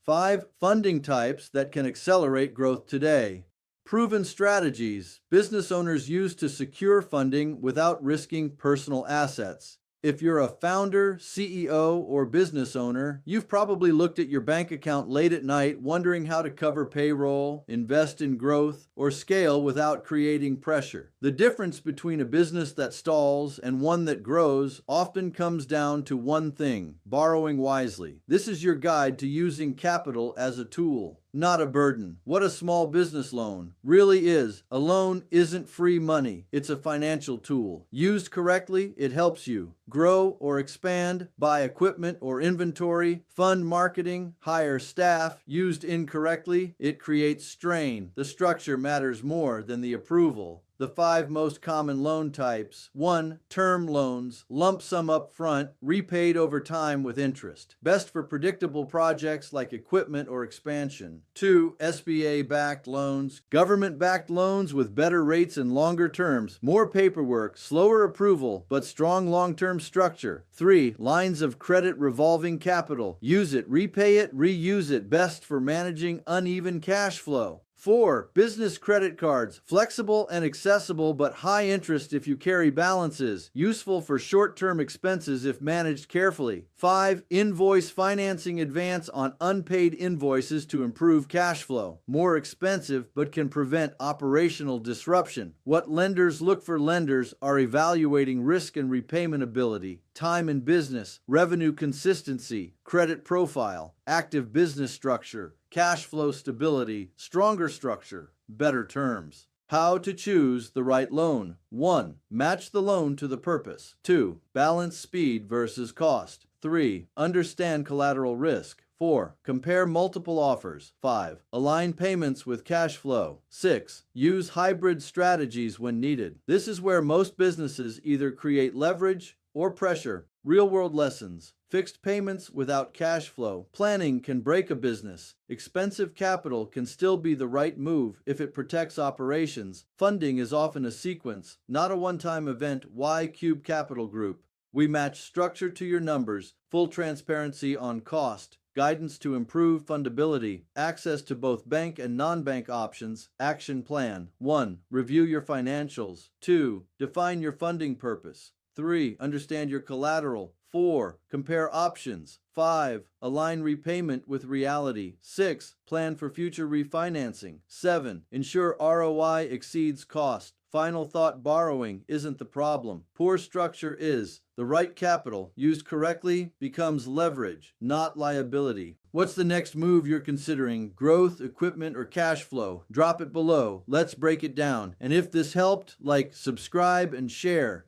5 funding types that can accelerate growth today. Proven strategies business owners use to secure funding without risking personal assets. If you're a founder, CEO, or business owner, you've probably looked at your bank account late at night wondering how to cover payroll, invest in growth, or scale without creating pressure. The difference between a business that stalls and one that grows often comes down to one thing: borrowing wisely. This is your guide to using capital as a tool, not a burden. What a small business loan really is. A loan isn't free money. It's a financial tool. Used correctly, it helps you grow or expand, buy equipment or inventory, fund marketing, hire staff. Used incorrectly, it creates strain. The structure matters more than the approval. The 5 most common loan types. 1. Term loans, lump sum up front, repaid over time with interest. Best for predictable projects like equipment or expansion. 2. SBA-backed loans, government-backed loans with better rates and longer terms. More paperwork, slower approval, but strong long-term structure. 3. Lines of credit revolving capital. Use it, repay it, reuse it. Best for managing uneven cash flow. 4. Business credit cards, flexible and accessible but high interest if you carry balances, useful for short-term expenses if managed carefully. 5. Invoice financing advance on unpaid invoices to improve cash flow, more expensive but can prevent operational disruption. What lenders look for: lenders are evaluating risk and repayment ability, time in business, revenue consistency, credit profile, active business structure, cash flow stability, stronger structure, better terms. How to choose the right loan. 1. Match the loan to the purpose. 2. Balance speed versus cost. 3. Understand collateral risk. 4. Compare multiple offers. 5. Align payments with cash flow. 6. Use hybrid strategies when needed. This is where most businesses either create leverage or pressure. Real-world lessons. Fixed payments without cash flow. Planning can break a business. Expensive capital can still be the right move if it protects operations. Funding is often a sequence, not a one-time event. Y Cube Capital Group. We match structure to your numbers, full transparency on cost, guidance to improve fundability, access to both bank and non-bank options. Action plan. 1. Review your financials. 2. Define your funding purpose. 3. Understand your collateral. 4. Compare options. 5. Align repayment with reality. 6. Plan for future refinancing. 7. Ensure ROI exceeds cost. Final thought: borrowing isn't the problem. Poor structure is. The right capital, used correctly, becomes leverage, not liability. What's the next move you're considering? Growth, equipment, or cash flow? Drop it below. Let's break it down. And if this helped, like, subscribe, and share.